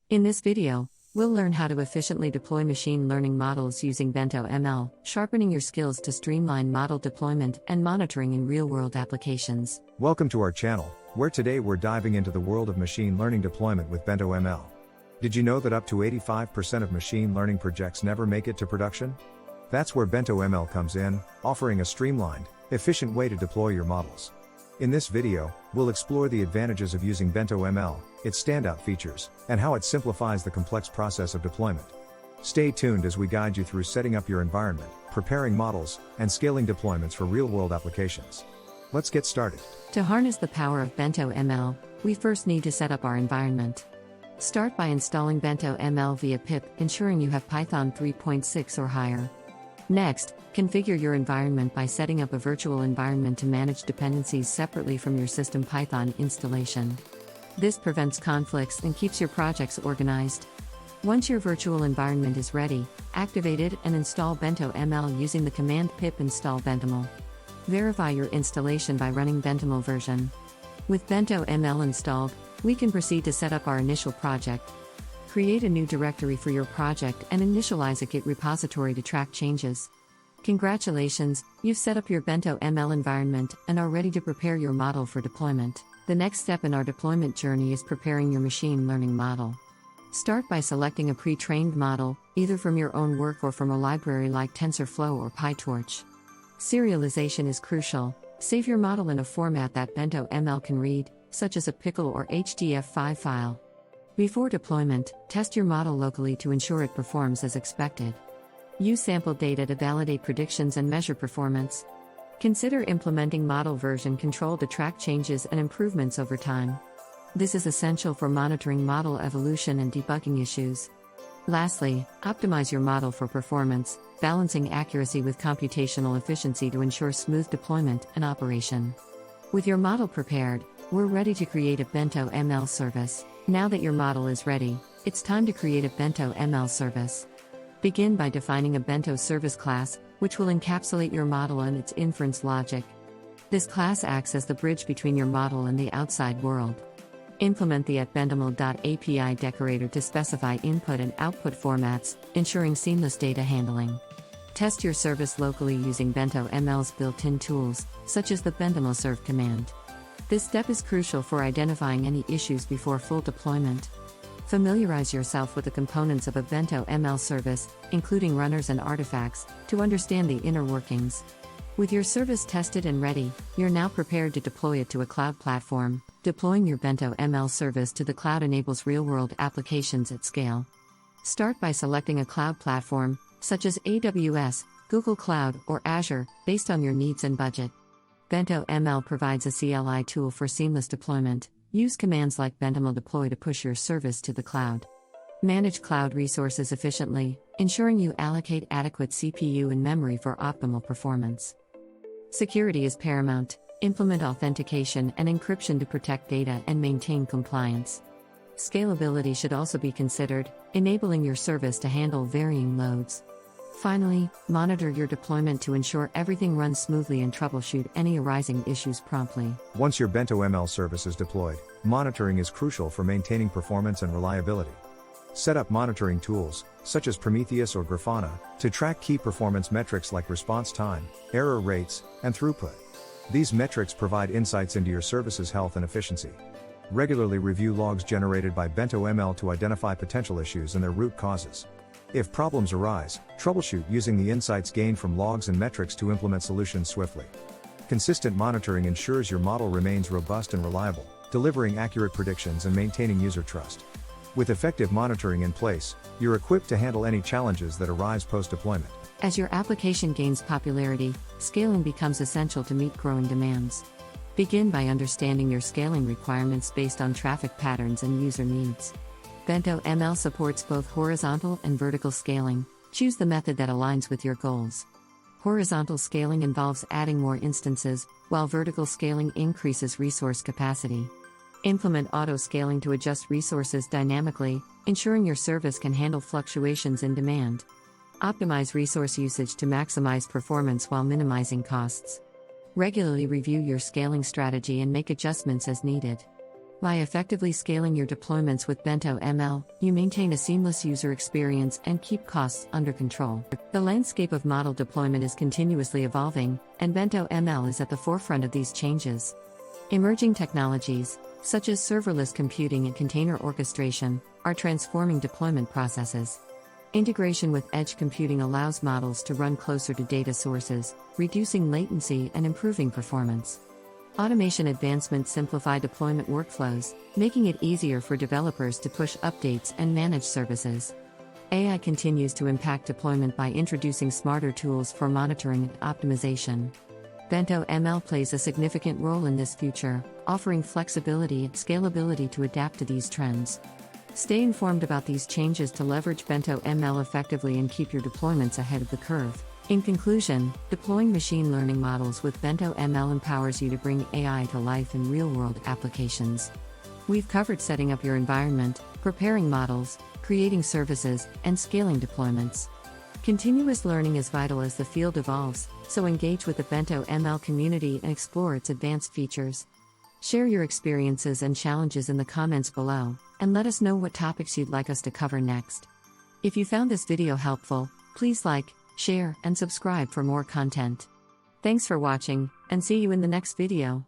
In this video, we'll learn how to efficiently deploy machine learning models using BentoML, sharpening your skills to streamline model deployment and monitoring in real-world applications. Welcome to our channel, where today we're diving into the world of machine learning deployment with BentoML. Did you know that up to 85% of machine learning projects never make it to production? That's where BentoML comes in, offering a streamlined, efficient way to deploy your models. In this video, we'll explore the advantages of using BentoML, its standout features, and how it simplifies the complex process of deployment. Stay tuned as we guide you through setting up your environment, preparing models, and scaling deployments for real-world applications. Let's get started. To harness the power of BentoML, we first need to set up our environment. Start by installing BentoML via pip, ensuring you have Python 3.6 or higher. Next, configure your environment by setting up a virtual environment to manage dependencies separately from your system Python installation. This prevents conflicts and keeps your projects organized. Once your virtual environment is ready, activate it and install BentoML using the command pip install BentoML. Verify your installation by running BentoML version. With BentoML installed, we can proceed to set up our initial project. Create a new directory for your project and initialize a Git repository to track changes. Congratulations, you've set up your BentoML environment and are ready to prepare your model for deployment. The next step in our deployment journey is preparing your machine learning model. Start by selecting a pre-trained model, either from your own work or from a library like TensorFlow or PyTorch. Serialization is crucial. Save your model in a format that BentoML can read, such as a pickle or HDF5 file. Before deployment, test your model locally to ensure it performs as expected. Use sample data to validate predictions and measure performance. Consider implementing model version control to track changes and improvements over time. This is essential for monitoring model evolution and debugging issues. Lastly, optimize your model for performance, balancing accuracy with computational efficiency to ensure smooth deployment and operation. With your model prepared, we're ready to create a BentoML service. Now that your model is ready, it's time to create a BentoML service. Begin by defining a Bento service class, which will encapsulate your model and its inference logic. This class acts as the bridge between your model and the outside world. Implement the @bentoml.api decorator to specify input and output formats, ensuring seamless data handling. Test your service locally using BentoML's built-in tools, such as the BentoML serve command. This step is crucial for identifying any issues before full deployment. Familiarize yourself with the components of a BentoML service, including runners and artifacts, to understand the inner workings. With your service tested and ready, you're now prepared to deploy it to a cloud platform. Deploying your BentoML service to the cloud enables real-world applications at scale. Start by selecting a cloud platform, such as AWS, Google Cloud, or Azure, based on your needs and budget. BentoML provides a CLI tool for seamless deployment. Use commands like BentoML deploy to push your service to the cloud. Manage cloud resources efficiently, ensuring you allocate adequate CPU and memory for optimal performance. Security is paramount. Implement authentication and encryption to protect data and maintain compliance. Scalability should also be considered, enabling your service to handle varying loads. Finally, monitor your deployment to ensure everything runs smoothly and troubleshoot any arising issues promptly. Once your BentoML service is deployed, monitoring is crucial for maintaining performance and reliability. Set up monitoring tools, such as Prometheus or Grafana, to track key performance metrics like response time, error rates, and throughput. These metrics provide insights into your service's health and efficiency. Regularly review logs generated by BentoML to identify potential issues and their root causes. If problems arise, troubleshoot using the insights gained from logs and metrics to implement solutions swiftly. Consistent monitoring ensures your model remains robust and reliable, delivering accurate predictions and maintaining user trust. With effective monitoring in place, you're equipped to handle any challenges that arise post-deployment. As your application gains popularity, scaling becomes essential to meet growing demands. Begin by understanding your scaling requirements based on traffic patterns and user needs. BentoML supports both horizontal and vertical scaling. Choose the method that aligns with your goals. Horizontal scaling involves adding more instances, while vertical scaling increases resource capacity. Implement auto-scaling to adjust resources dynamically, ensuring your service can handle fluctuations in demand. Optimize resource usage to maximize performance while minimizing costs. Regularly review your scaling strategy and make adjustments as needed. By effectively scaling your deployments with BentoML, you maintain a seamless user experience and keep costs under control. The landscape of model deployment is continuously evolving, and BentoML is at the forefront of these changes. Emerging technologies, such as serverless computing and container orchestration, are transforming deployment processes. Integration with edge computing allows models to run closer to data sources, reducing latency and improving performance. Automation advancements simplify deployment workflows, making it easier for developers to push updates and manage services. AI continues to impact deployment by introducing smarter tools for monitoring and optimization. BentoML plays a significant role in this future, offering flexibility and scalability to adapt to these trends. Stay informed about these changes to leverage BentoML effectively and keep your deployments ahead of the curve. In conclusion, deploying machine learning models with BentoML empowers you to bring AI to life in real-world applications. We've covered setting up your environment, preparing models, creating services, and scaling deployments. Continuous learning is vital as the field evolves, so engage with the BentoML community and explore its advanced features. Share your experiences and challenges in the comments below, and let us know what topics you'd like us to cover next. If you found this video helpful, please like, share, and subscribe for more content. Thanks for watching, and see you in the next video.